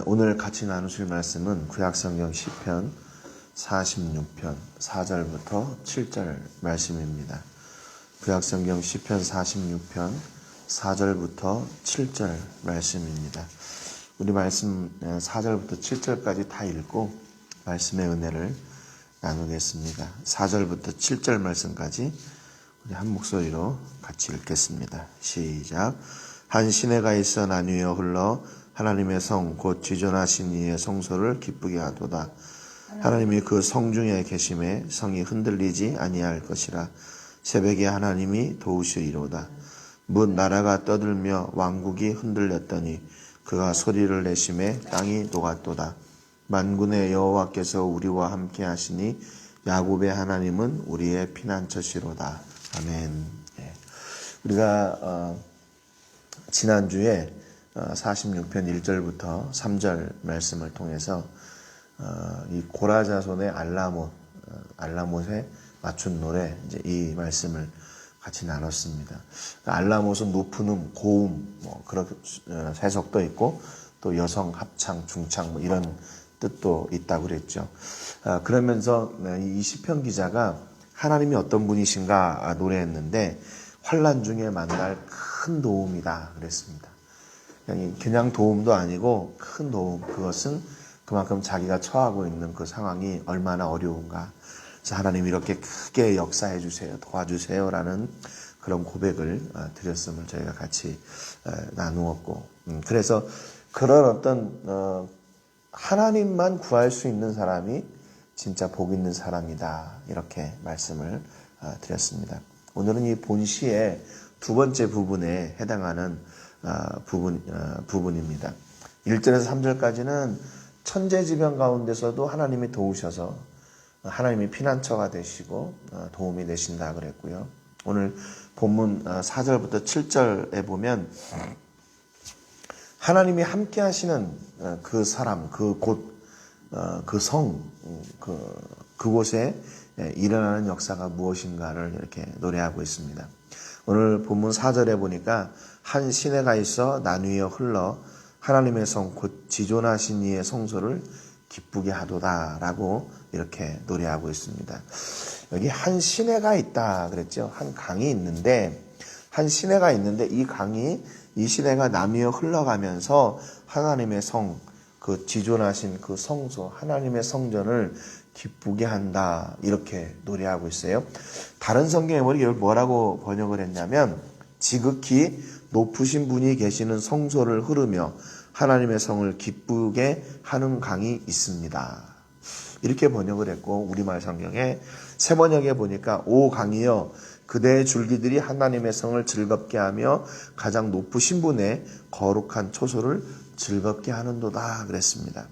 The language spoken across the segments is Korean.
오늘 같이 나누실 말씀은 구약성경 시편 46편 4절부터 7절 말씀입니다. 구약성경 시편 46편 4절부터 7절 말씀입니다. 우리 말씀 4절부터 7절까지 다 읽고 말씀의 은혜를 나누겠습니다. 4절부터 7절 말씀까지 우리 한 목소리로 같이 읽겠습니다. 시작. 한 시내가 있어 나뉘어 흘러 하나님의 성 곧 지존하신 이의 성소를 기쁘게 하도다. 하나님이 그 성중에 계심에 성이 흔들리지 아니할 것이라. 새벽에 하나님이 도우시리로다. 뭇 나라가 떠들며 왕국이 흔들렸더니 그가 소리를 내심에 땅이 녹았도다. 만군의 여호와께서 우리와 함께 하시니 야곱의 하나님은 우리의 피난처시로다. 아멘. 우리가 지난주에 46편 1절부터 3절 말씀을 통해서 이 고라 자손의 알라못에 맞춘 노래 이제 이 말씀을 같이 나눴습니다. 알라못은 높은 고음 그런 해석도 있고 또 여성 합창, 중창 이런 뜻도 있다고 그랬죠. 그러면서 이 시편 기자가 하나님이 어떤 분이신가 노래했는데 환난 중에 만날 큰 도움이다 그랬습니다. 그냥 도움도 아니고 큰 도움, 그것은 그만큼 자기가 처하고 있는 그 상황이 얼마나 어려운가. 그래서 하나님 이렇게 크게 역사해 주세요, 도와주세요 라는 그런 고백을 드렸음을 저희가 같이 나누었고, 그래서 그런 어떤 하나님만 구할 수 있는 사람이 진짜 복 있는 사람이다 이렇게 말씀을 드렸습니다. 오늘은 이 본시의 두 번째 부분에 해당하는 부분입니다. 1절에서 3절까지는 천재지변 가운데서도 하나님이 도우셔서 하나님이 피난처가 되시고 도움이 되신다 그랬고요. 오늘 본문 4절부터 7절에 보면 하나님이 함께 하시는 그 사람, 그곳, 그 성, 그곳에 일어나는 역사가 무엇인가를 이렇게 노래하고 있습니다. 오늘 본문 4절에 보니까 한 시내가 있어 나뉘어 흘러 하나님의 성 곧 지존하신 이의 성소를 기쁘게 하도다 라고 이렇게 노래하고 있습니다. 여기 한 시내가 있다 그랬죠. 한 강이 있는데 한 시내가 있는데 이 시내가 나뉘어 흘러가면서 하나님의 성, 그 지존하신 그 성소, 하나님의 성전을 기쁘게 한다 이렇게 노래하고 있어요. 다른 성경에 이걸 뭐라고 번역을 했냐면 지극히 높으신 분이 계시는 성소를 흐르며 하나님의 성을 기쁘게 하는 강이 있습니다. 이렇게 번역을 했고 우리말 성경에 새 번역에 보니까 오 강이여 그대의 줄기들이 하나님의 성을 즐겁게 하며 가장 높으신 분의 거룩한 초소를 즐겁게 하는도다 그랬습니다.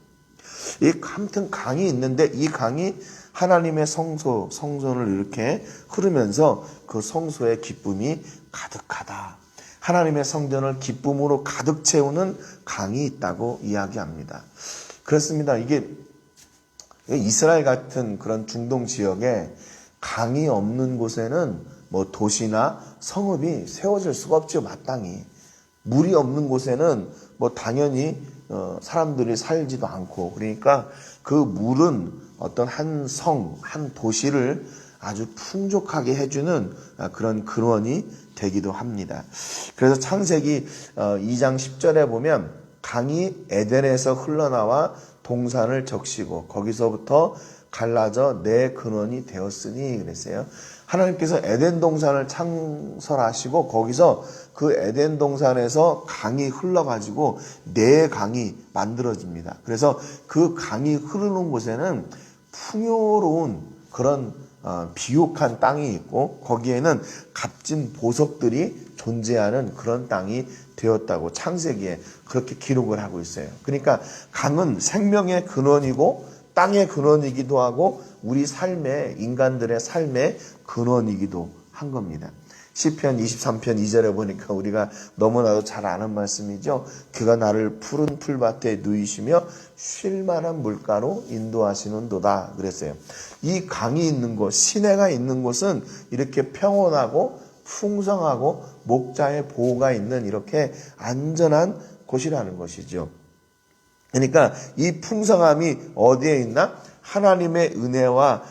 아무튼 강이 있는데 이 강이 하나님의 성전을 이렇게 흐르면서 그 성소의 기쁨이 가득하다. 하나님의 성전을 기쁨으로 가득 채우는 강이 있다고 이야기합니다. 그렇습니다. 이게 이스라엘 같은 그런 중동 지역에 강이 없는 곳에는 뭐 도시나 성읍이 세워질 수가 없죠. 마땅히. 물이 없는 곳에는 뭐 당연히 사람들이 살지도 않고, 그러니까 그 물은 어떤 한 성, 한 도시를 아주 풍족하게 해주는 그런 근원이 되기도 합니다. 그래서 창세기 2장 10절에 보면 강이 에덴에서 흘러나와 동산을 적시고 거기서부터 갈라져 내 근원이 되었으니 그랬어요. 하나님께서 에덴 동산을 창설하시고 거기서 그 에덴 동산에서 강이 흘러가지고 네 강이 만들어집니다. 그래서 그 강이 흐르는 곳에는 풍요로운 그런 비옥한 땅이 있고 거기에는 값진 보석들이 존재하는 그런 땅이 되었다고 창세기에 그렇게 기록을 하고 있어요. 그러니까 강은 생명의 근원이고 땅의 근원이기도 하고 우리 삶의 인간들의 삶의 근원이기도 한 겁니다. 시편 23편 2절에 보니까 우리가 너무나도 잘 아는 말씀이죠. 그가 나를 푸른 풀밭에 누이시며 쉴만한 물가로 인도하시는도다 그랬어요. 이 강이 있는 곳, 시내가 있는 곳은 이렇게 평온하고 풍성하고 목자의 보호가 있는 이렇게 안전한 곳이라는 것이죠. 그러니까 이 풍성함이 어디에 있나? 하나님의 은혜와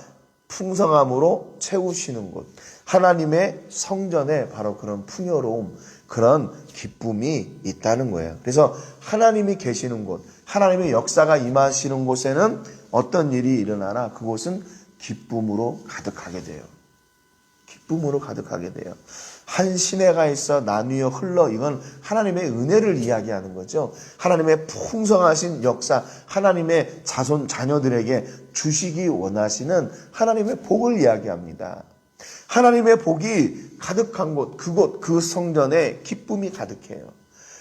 풍성함으로 채우시는 곳. 하나님의 성전에 바로 그런 풍요로움, 그런 기쁨이 있다는 거예요. 그래서 하나님이 계시는 곳, 하나님의 역사가 임하시는 곳에는 어떤 일이 일어나나 그곳은 기쁨으로 가득하게 돼요. 기쁨으로 가득하게 돼요. 한 시내가 있어 나뉘어 흘러, 이건 하나님의 은혜를 이야기하는 거죠. 하나님의 풍성하신 역사, 하나님의 자녀들에게 주시기 원하시는 하나님의 복을 이야기합니다. 하나님의 복이 가득한 곳, 그곳, 그 성전에 기쁨이 가득해요.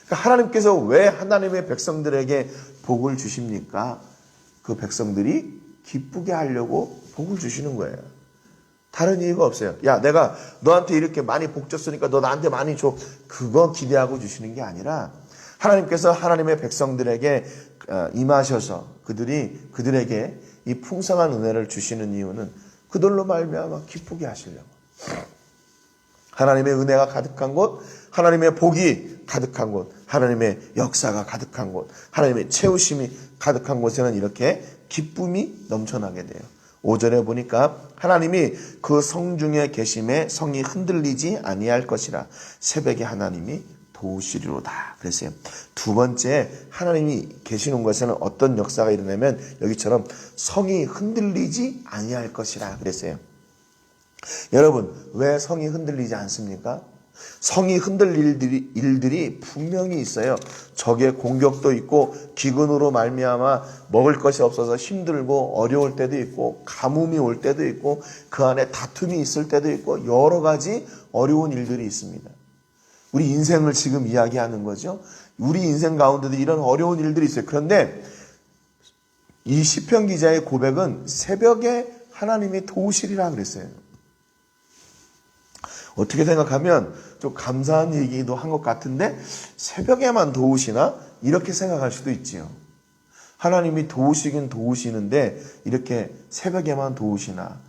그러니까 하나님께서 왜 하나님의 백성들에게 복을 주십니까? 그 백성들이 기쁘게 하려고 복을 주시는 거예요. 다른 이유가 없어요. 야, 내가 너한테 이렇게 많이 복 줬으니까 너 나한테 많이 줘. 그거 기대하고 주시는 게 아니라 하나님께서 하나님의 백성들에게 임하셔서 그들에게 이 풍성한 은혜를 주시는 이유는 그들로 말미암아 기쁘게 하시려고. 하나님의 은혜가 가득한 곳, 하나님의 복이 가득한 곳, 하나님의 역사가 가득한 곳, 하나님의 채우심이 가득한 곳에는 이렇게 기쁨이 넘쳐나게 돼요. 5절에 보니까 하나님이 그 성중에 계심에 성이 흔들리지 아니할 것이라 새벽에 하나님이 도우시리로다 그랬어요. 두 번째, 하나님이 계시는 것에는 어떤 역사가 일어나면 여기처럼 성이 흔들리지 아니할 것이라 그랬어요. 여러분, 왜 성이 흔들리지 않습니까? 성이 흔들릴 일들이 분명히 있어요. 적의 공격도 있고 기근으로 말미암아 먹을 것이 없어서 힘들고 어려울 때도 있고 가뭄이 올 때도 있고 그 안에 다툼이 있을 때도 있고 여러 가지 어려운 일들이 있습니다. 우리 인생을 지금 이야기하는 거죠. 우리 인생 가운데도 이런 어려운 일들이 있어요. 그런데 이 시편 기자의 고백은 새벽에 하나님이 도우시리라 그랬어요. 어떻게 생각하면 좀 감사한 얘기도 한 것 같은데 새벽에만 도우시나? 이렇게 생각할 수도 있지요. 하나님이 도우시긴 도우시는데 이렇게 새벽에만 도우시나?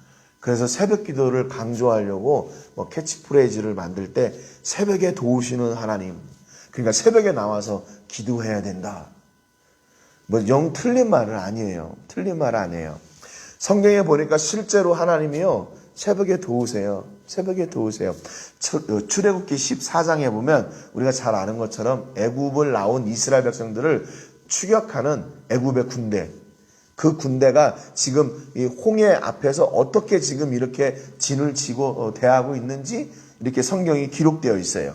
그래서 새벽 기도를 강조하려고 캐치프레이즈를 만들 때 새벽에 도우시는 하나님, 그러니까 새벽에 나와서 기도해야 된다. 영 틀린 말은 아니에요. 틀린 말 아니에요. 성경에 보니까 실제로 하나님이요 새벽에 도우세요. 새벽에 도우세요. 출애굽기 14장에 보면 우리가 잘 아는 것처럼 애굽을 나온 이스라엘 백성들을 추격하는 애굽의 군대, 그 군대가 지금 이 홍해 앞에서 어떻게 지금 이렇게 진을 치고 대하고 있는지 이렇게 성경이 기록되어 있어요.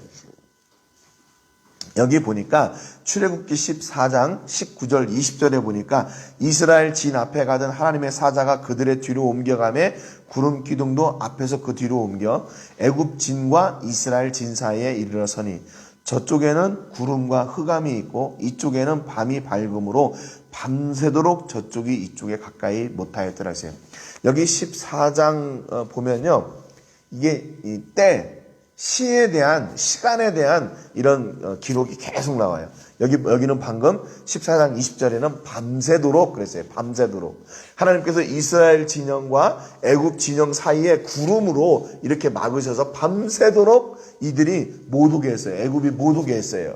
여기 보니까 출애굽기 14장 19절 20절에 보니까 이스라엘 진 앞에 가던 하나님의 사자가 그들의 뒤로 옮겨가매 구름 기둥도 앞에서 그 뒤로 옮겨 애굽 진과 이스라엘 진 사이에 이르러서니 저쪽에는 구름과 흑암이 있고 이쪽에는 밤이 밝음으로 밤새도록 저쪽이 이쪽에 가까이 못하였더라 하세요. 여기 14장 보면요, 이게 이 때 시에 대한, 시간에 대한 이런 기록이 계속 나와요. 여기는 방금 14장 20절에는 밤새도록 그랬어요. 밤새도록. 하나님께서 이스라엘 진영과 애굽 진영 사이에 구름으로 이렇게 막으셔서 밤새도록 이들이 못 오게 했어요. 애굽이 못 오게 했어요.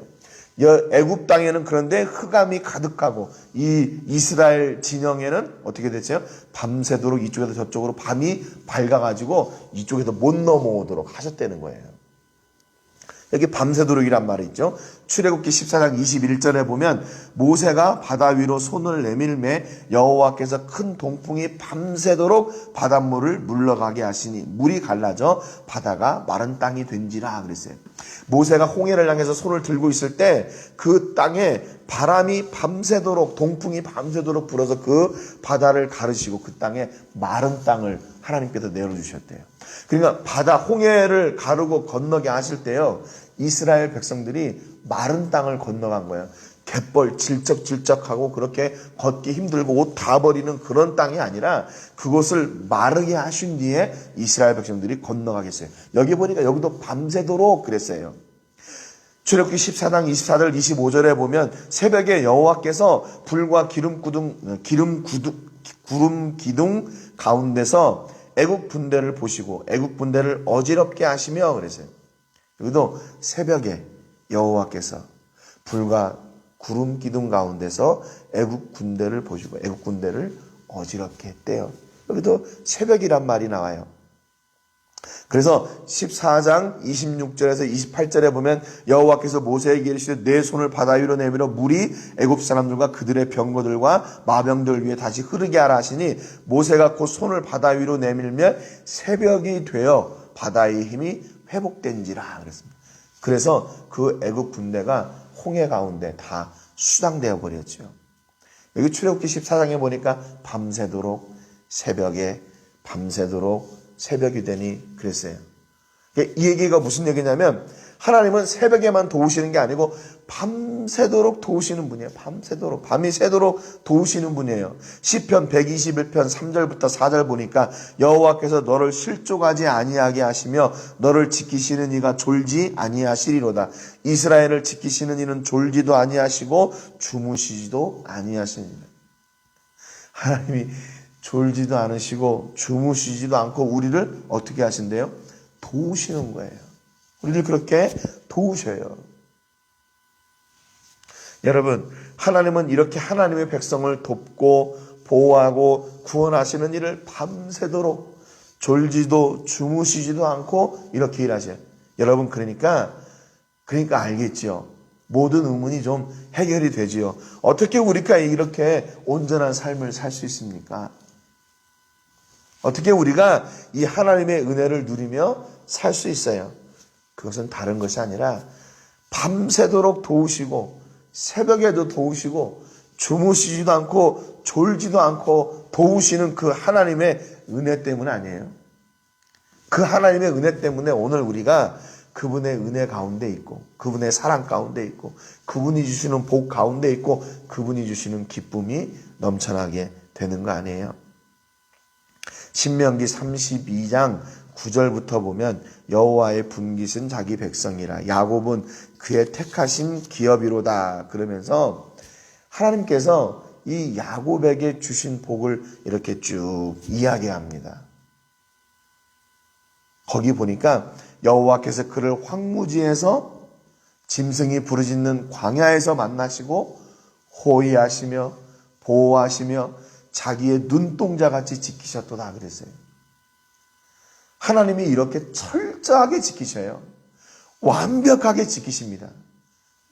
애굽 땅에는 그런데 흑암이 가득하고 이 이스라엘 진영에는 어떻게 됐죠? 밤새도록 이쪽에서 저쪽으로 밤이 밝아가지고 이쪽에서 못 넘어오도록 하셨다는 거예요. 여기 밤새도록이란 말이 있죠. 출애굽기 14장 21절에 보면 모세가 바다 위로 손을 내밀매 여호와께서 큰 동풍이 밤새도록 바닷물을 물러가게 하시니 물이 갈라져 바다가 마른 땅이 된지라 그랬어요. 모세가 홍해를 향해서 손을 들고 있을 때 그 땅에 바람이 밤새도록, 동풍이 밤새도록 불어서 그 바다를 가르시고 그 땅에 마른 땅을 하나님께서 내어주셨대요. 그러니까 바다 홍해를 가르고 건너게 하실 때요, 이스라엘 백성들이 마른 땅을 건너간 거예요. 갯벌 질적질적하고 그렇게 걷기 힘들고 옷 다 버리는 그런 땅이 아니라 그곳을 마르게 하신 뒤에 이스라엘 백성들이 건너가겠어요. 여기 보니까 여기도 밤새도록 그랬어요. 출애굽기 14장 24절 25절에 보면 새벽에 여호와께서 불과 구름 기둥 가운데서 애국 군대를 보시고 애국 군대를 어지럽게 하시며 그랬어요. 여기도 새벽에 여호와께서 불과 구름 기둥 가운데서 애국 군대를 보시고 애국 군대를 어지럽게 했대요. 여기도 새벽이란 말이 나와요. 그래서 14장 26절에서 28절에 보면 여호와께서 모세에게 이르시되 내 손을 바다 위로 내밀어 물이 애굽 사람들과 그들의 병거들과 마병들 위에 다시 흐르게 하라 하시니 모세가 곧 손을 바다 위로 내밀면 새벽이 되어 바다의 힘이 회복된지라 그랬습니다. 그래서 그 애굽 군대가 홍해 가운데 다 수장되어 버렸죠. 여기 출애굽기 14장에 보니까 밤새도록 새벽이 되니 그랬어요. 이 얘기가 무슨 얘기냐면 하나님은 새벽에만 도우시는 게 아니고 밤새도록 도우시는 분이에요. 밤이 새도록 도우시는 분이에요. 시편 121편 3절부터 4절 보니까 여호와께서 너를 실족하지 아니하게 하시며 너를 지키시는 이가 졸지 아니하시리로다. 이스라엘을 지키시는 이는 졸지도 아니하시고 주무시지도 아니하시니라. 하나님이 졸지도 않으시고 주무시지도 않고 우리를 어떻게 하신대요? 도우시는 거예요. 우리를 그렇게 도우셔요. 여러분, 하나님은 이렇게 하나님의 백성을 돕고 보호하고 구원하시는 일을 밤새도록 졸지도 주무시지도 않고 이렇게 일하셔요. 여러분, 그러니까 알겠지요. 모든 의문이 좀 해결이 되지요. 어떻게 우리가 이렇게 온전한 삶을 살 수 있습니까? 어떻게 우리가 이 하나님의 은혜를 누리며 살 수 있어요? 그것은 다른 것이 아니라 밤새도록 도우시고 새벽에도 도우시고 주무시지도 않고 졸지도 않고 도우시는 그 하나님의 은혜 때문 아니에요? 그 하나님의 은혜 때문에 오늘 우리가 그분의 은혜 가운데 있고 그분의 사랑 가운데 있고 그분이 주시는 복 가운데 있고 그분이 주시는 기쁨이 넘쳐나게 되는 거 아니에요? 신명기 32장 9절부터 보면 여호와의 분깃은 자기 백성이라 야곱은 그의 택하신 기업이로다 그러면서 하나님께서 이 야곱에게 주신 복을 이렇게 쭉 이야기합니다. 거기 보니까 여호와께서 그를 황무지에서 짐승이 부르짖는 광야에서 만나시고 호위하시며 보호하시며 자기의 눈동자같이 지키셨도다 그랬어요. 하나님이 이렇게 철저하게 지키셔요. 완벽하게 지키십니다.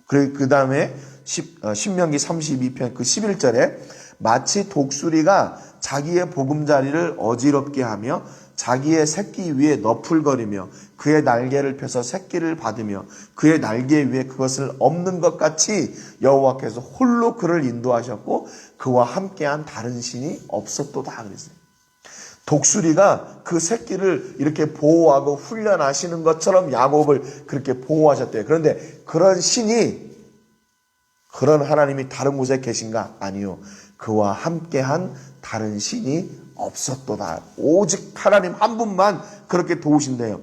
그 다음에 신명기 32편 그 11절에 마치 독수리가 자기의 보금자리를 어지럽게 하며 자기의 새끼 위에 너풀거리며 그의 날개를 펴서 새끼를 받으며 그의 날개 위에 그것을 엎는 것 같이 여호와께서 홀로 그를 인도하셨고 그와 함께한 다른 신이 없었도다 그랬어요. 독수리가 그 새끼를 이렇게 보호하고 훈련하시는 것처럼 야곱을 그렇게 보호하셨대요. 그런데 그런 신이 그런 하나님이 다른 곳에 계신가? 아니요. 그와 함께한 다른 신이 없었도다. 오직 하나님 한 분만 그렇게 도우신대요.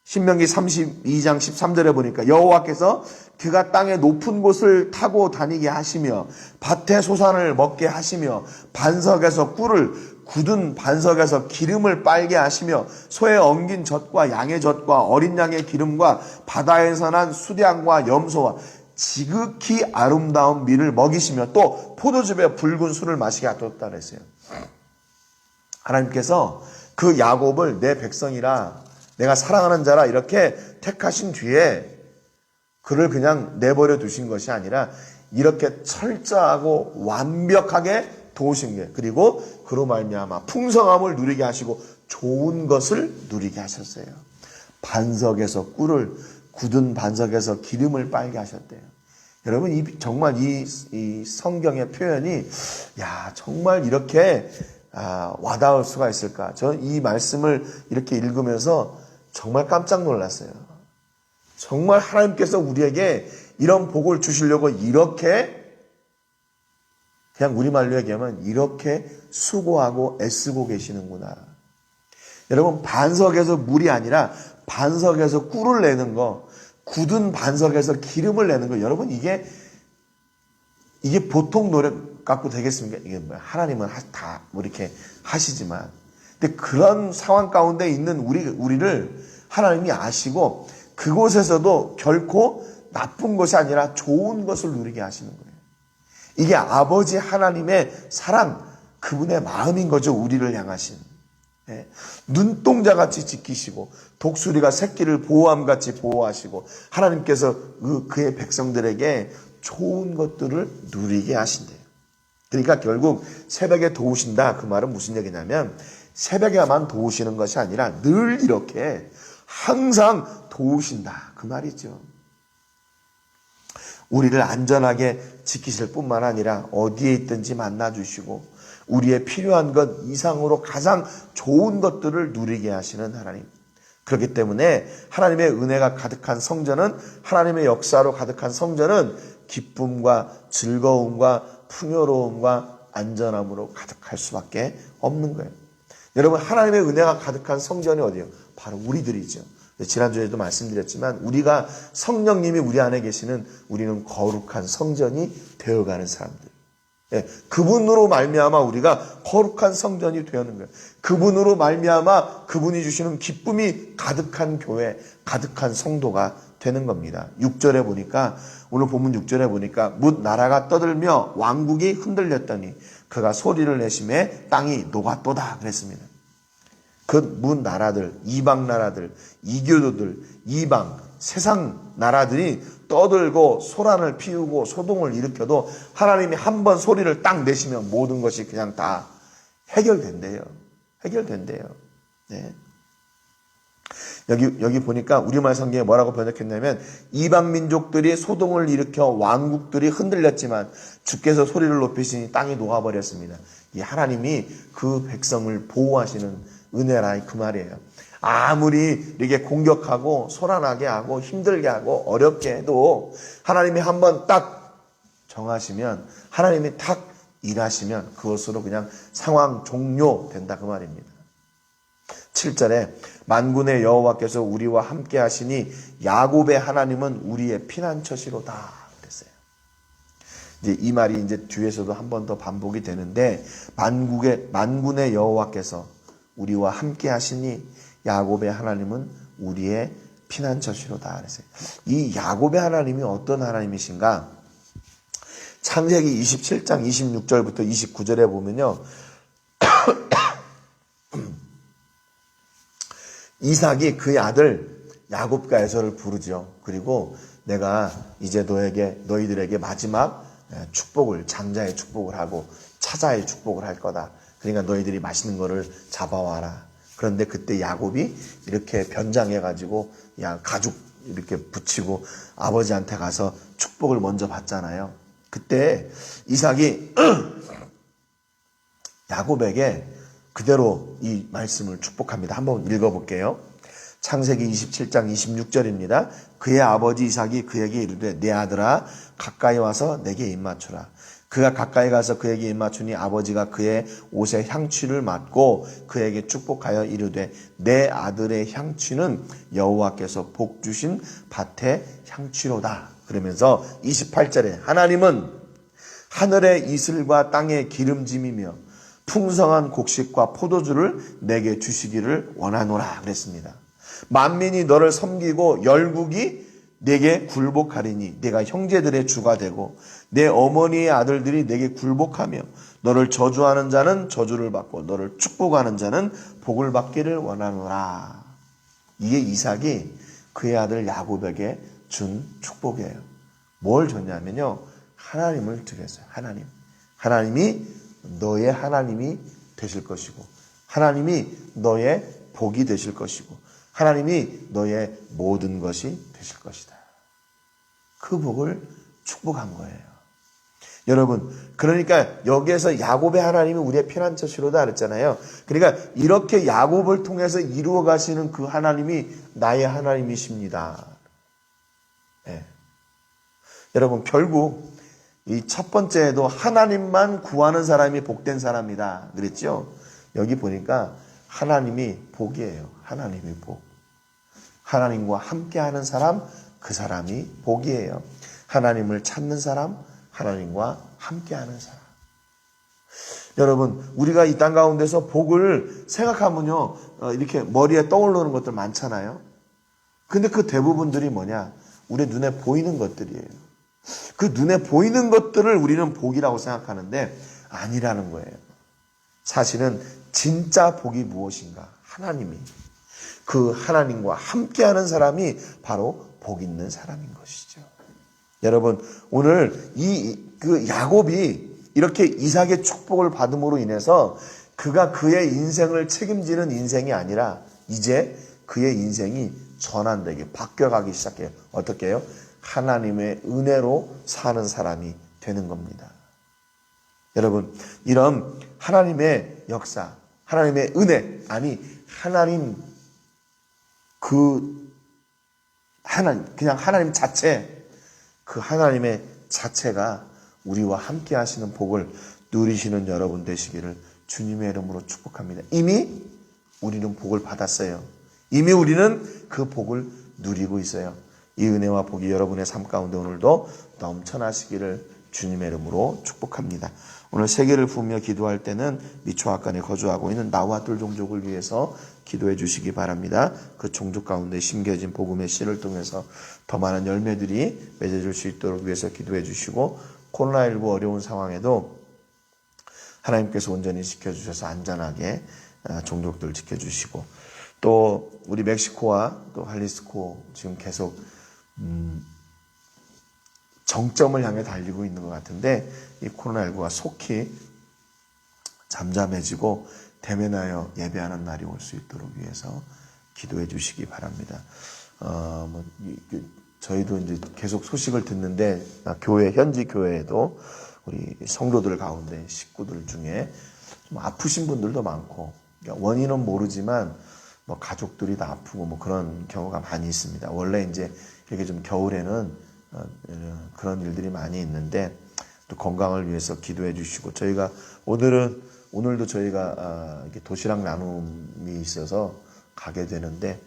신명기 32장 13절에 보니까 여호와께서 그가 땅의 높은 곳을 타고 다니게 하시며 밭의 소산을 먹게 하시며 반석에서 꿀을 굳은 반석에서 기름을 빨게 하시며 소의 엉긴 젖과 양의 젖과 어린 양의 기름과 바다에서 난 수량과 염소와 지극히 아름다운 밀을 먹이시며 또 포도즙에 붉은 술을 마시게 하셨다 그랬어요. 하나님께서 그 야곱을 내 백성이라 내가 사랑하는 자라 이렇게 택하신 뒤에 그를 그냥 내버려 두신 것이 아니라 이렇게 철저하고 완벽하게 도우신 게 그리고 그로 말미암아 풍성함을 누리게 하시고 좋은 것을 누리게 하셨어요. 반석에서 꿀을 굳은 반석에서 기름을 빨게 하셨대요. 여러분 정말 이 성경의 표현이 정말 이렇게 와닿을 수가 있을까? 저는 이 말씀을 이렇게 읽으면서 정말 깜짝 놀랐어요. 정말 하나님께서 우리에게 이런 복을 주시려고 이렇게 그냥 우리말로 얘기하면 이렇게 수고하고 애쓰고 계시는구나. 여러분 반석에서 물이 아니라 반석에서 꿀을 내는 거, 굳은 반석에서 기름을 내는 거, 여러분 이게 보통 노력 갖고 되겠습니까? 이게 뭐야? 하나님은 다 이렇게 하시지만, 근데 그런 상황 가운데 있는 우리를 하나님이 아시고 그곳에서도 결코 나쁜 것이 아니라 좋은 것을 누리게 하시는 거예요. 이게 아버지 하나님의 사랑, 그분의 마음인 거죠. 우리를 향하신. 눈동자같이 지키시고 독수리가 새끼를 보호함같이 보호하시고 하나님께서 그의 백성들에게 좋은 것들을 누리게 하신대요. 그러니까 결국 새벽에 도우신다, 그 말은 무슨 얘기냐면 새벽에만 도우시는 것이 아니라 늘 이렇게 항상 도우신다, 그 말이죠. 우리를 안전하게 지키실 뿐만 아니라 어디에 있든지 만나주시고 우리의 필요한 것 이상으로 가장 좋은 것들을 누리게 하시는 하나님. 그렇기 때문에 하나님의 은혜가 가득한 성전은, 하나님의 역사로 가득한 성전은 기쁨과 즐거움과 풍요로움과 안전함으로 가득할 수밖에 없는 거예요. 여러분, 하나님의 은혜가 가득한 성전이 어디예요? 바로 우리들이죠. 지난주에도 말씀드렸지만 우리가 성령님이 우리 안에 계시는, 우리는 거룩한 성전이 되어가는 사람들. 그분으로 말미암아 우리가 거룩한 성전이 되었는 거예요. 그분으로 말미암아 그분이 주시는 기쁨이 가득한 교회, 가득한 성도가 되는 겁니다. 6절에 보니까, 오늘 본문 6절에 보니까 뭇 나라가 떠들며 왕국이 흔들렸더니 그가 소리를 내심에 땅이 녹았도다 그랬습니다. 그 뭇 나라들, 이방 나라들, 이교도들, 이방 세상 나라들이 떠들고 소란을 피우고 소동을 일으켜도 하나님이 한 번 소리를 딱 내시면 모든 것이 그냥 다 해결된대요. 해결된대요. 네. 여기 보니까 우리말 성경에 뭐라고 번역했냐면 이방 민족들이 소동을 일으켜 왕국들이 흔들렸지만 주께서 소리를 높이시니 땅이 녹아버렸습니다. 이 하나님이 그 백성을 보호하시는 은혜라, 그 말이에요. 아무리 이렇게 공격하고 소란하게 하고 힘들게 하고 어렵게 해도 하나님이 한번 딱 정하시면, 하나님이 딱 일하시면 그것으로 그냥 상황 종료된다, 그 말입니다. 7절에 만군의 여호와께서 우리와 함께 하시니 야곱의 하나님은 우리의 피난처시로다 그랬어요. 이제 이 말이 이제 뒤에서도 한 번 더 반복이 되는데, 만군의 여호와께서 우리와 함께 하시니 야곱의 하나님은 우리의 피난처시로다 그랬어요. 이 야곱의 하나님이 어떤 하나님이신가? 창세기 27장 26절부터 29절에 보면요, 이삭이 그의 아들 야곱과 에서를 부르죠. 그리고 내가 이제 너희들에게 마지막 축복을, 장자의 축복을 하고 차자의 축복을 할 거다. 그러니까 너희들이 맛있는 거를 잡아와라. 그런데 그때 야곱이 이렇게 변장해가지고 가죽 이렇게 붙이고 아버지한테 가서 축복을 먼저 받잖아요. 그때 이삭이 야곱에게 그대로 이 말씀을 축복합니다. 한번 읽어볼게요. 창세기 27장 26절입니다. 그의 아버지 이삭이 그에게 이르되 내 아들아 가까이 와서 내게 입맞추라. 그가 가까이 가서 그에게 입맞추니 아버지가 그의 옷에 향취를 맡고 그에게 축복하여 이르되 내 아들의 향취는 여호와께서 복 주신 밭의 향취로다. 그러면서 28절에 하나님은 하늘의 이슬과 땅의 기름짐이며 풍성한 곡식과 포도주를 내게 주시기를 원하노라 그랬습니다. 만민이 너를 섬기고 열국이 내게 굴복하리니 내가 형제들의 주가 되고 내 어머니의 아들들이 내게 굴복하며 너를 저주하는 자는 저주를 받고 너를 축복하는 자는 복을 받기를 원하노라. 이게 이삭이 그의 아들 야곱에게 준 축복이에요. 뭘 줬냐면요, 하나님을 드렸어요. 하나님이 너의 하나님이 되실 것이고 하나님이 너의 복이 되실 것이고 하나님이 너의 모든 것이 되실 것이다. 그 복을 축복한 거예요. 여러분, 그러니까 여기에서 야곱의 하나님이 우리의 피난처시로다 그랬잖아요. 그러니까 이렇게 야곱을 통해서 이루어 가시는 그 하나님이 나의 하나님이십니다. 네. 여러분, 결국 이 첫 번째에도 하나님만 구하는 사람이 복된 사람이다 그랬죠. 여기 보니까 하나님이 복이에요. 하나님이 복. 하나님과 함께하는 사람, 그 사람이 복이에요. 하나님을 찾는 사람, 하나님과 함께하는 사람. 여러분, 우리가 이 땅 가운데서 복을 생각하면요, 이렇게 머리에 떠오르는 것들 많잖아요. 근데 그 대부분들이 뭐냐? 우리 눈에 보이는 것들이에요. 그 눈에 보이는 것들을 우리는 복이라고 생각하는데 아니라는 거예요. 사실은 진짜 복이 무엇인가? 하나님이. 그 하나님과 함께하는 사람이 바로 복 있는 사람인 것이죠. 여러분, 오늘 그 야곱이 이렇게 이삭의 축복을 받음으로 인해서 그가 그의 인생을 책임지는 인생이 아니라 이제 그의 인생이 전환되게 바뀌어가기 시작해요. 어떻게 해요? 하나님의 은혜로 사는 사람이 되는 겁니다. 여러분, 이런 하나님의 역사, 하나님의 은혜, 아니 하나님 그냥 하나님 자체, 그 하나님의 자체가 우리와 함께 하시는 복을 누리시는 여러분 되시기를 주님의 이름으로 축복합니다. 이미 우리는 복을 받았어요. 이미 우리는 그 복을 누리고 있어요. 이 은혜와 복이 여러분의 삶 가운데 오늘도 넘쳐나시기를 주님의 이름으로 축복합니다. 오늘 세계를 부으며 기도할 때는 미초아간에 거주하고 있는 나후아tul 종족을 위해서 기도해 주시기 바랍니다. 그 종족 가운데 심겨진 복음의 씨를 통해서 더 많은 열매들이 맺어질 수 있도록 위해서 기도해 주시고, 코로나19 어려운 상황에도 하나님께서 온전히 지켜주셔서 안전하게 종족들 지켜주시고, 또 우리 멕시코와 또 할리스코 지금 계속 정점을 향해 달리고 있는 것 같은데, 이 코로나19가 속히 잠잠해지고 대면하여 예배하는 날이 올 수 있도록 위해서 기도해 주시기 바랍니다. 저희도 이제 계속 소식을 듣는데, 현지 교회에도 우리 성도들 가운데 식구들 중에 좀 아프신 분들도 많고, 그러니까 원인은 모르지만 가족들이 다 아프고 그런 경우가 많이 있습니다. 원래 이제 이렇게 좀 겨울에는 그런 일들이 많이 있는데, 또 건강을 위해서 기도해 주시고, 저희가 오늘도 저희가 이렇게 도시락 나눔이 있어서 가게 되는데,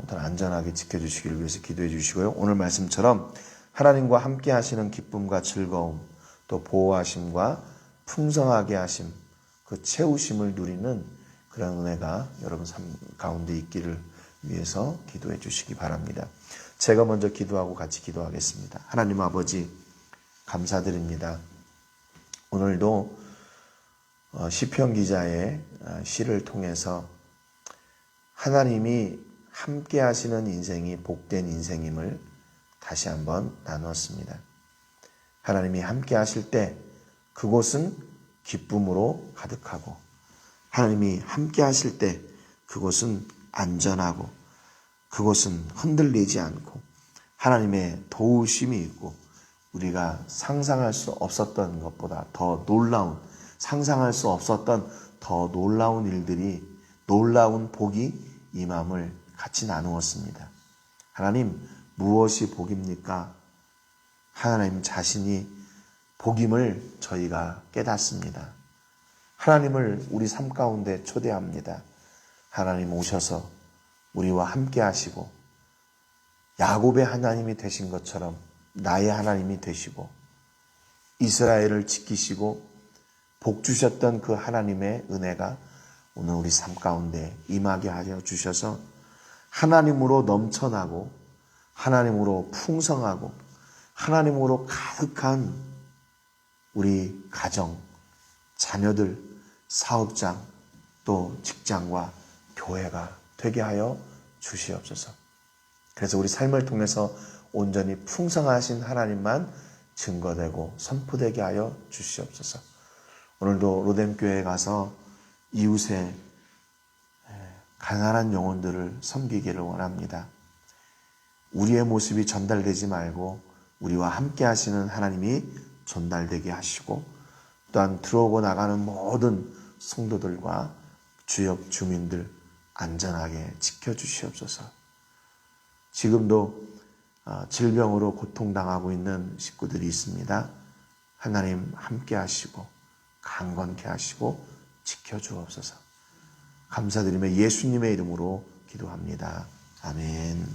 안전하게 지켜주시기를 위해서 기도해 주시고요. 오늘 말씀처럼 하나님과 함께 하시는 기쁨과 즐거움, 또 보호하심과 풍성하게 하심, 그 채우심을 누리는 그런 은혜가 여러분 삶 가운데 있기를 위해서 기도해 주시기 바랍니다. 제가 먼저 기도하고 같이 기도하겠습니다. 하나님 아버지, 감사드립니다. 오늘도 시편 기자의 시를 통해서 하나님이 함께 하시는 인생이 복된 인생임을 다시 한번 나누었습니다. 하나님이 함께 하실 때 그곳은 기쁨으로 가득하고, 하나님이 함께 하실 때 그곳은 안전하고, 그곳은 흔들리지 않고, 하나님의 도우심이 있고, 우리가 상상할 수 없었던 것보다 더 놀라운, 상상할 수 없었던 더 놀라운 일들이, 놀라운 복이 임함을 같이 나누었습니다. 하나님, 무엇이 복입니까? 하나님 자신이 복임을 저희가 깨닫습니다. 하나님을 우리 삶 가운데 초대합니다. 하나님 오셔서 우리와 함께 하시고, 야곱의 하나님이 되신 것처럼 나의 하나님이 되시고, 이스라엘을 지키시고 복 주셨던 그 하나님의 은혜가 오늘 우리 삶 가운데 임하게 하여 주셔서 하나님으로 넘쳐나고, 하나님으로 풍성하고, 하나님으로 가득한 우리 가정, 자녀들, 사업장, 또 직장과 교회가 되게 하여 주시옵소서. 그래서 우리 삶을 통해서 온전히 풍성하신 하나님만 증거되고 선포되게 하여 주시옵소서. 오늘도 로뎀교회에 가서 이웃의 가난한 영혼들을 섬기기를 원합니다. 우리의 모습이 전달되지 말고 우리와 함께 하시는 하나님이 전달되게 하시고, 또한 들어오고 나가는 모든 성도들과 주역 주민들 안전하게 지켜주시옵소서. 지금도 질병으로 고통당하고 있는 식구들이 있습니다. 하나님 함께 하시고 강건케 하시고 지켜주옵소서. 감사드리며 예수님의 이름으로 기도합니다. 아멘.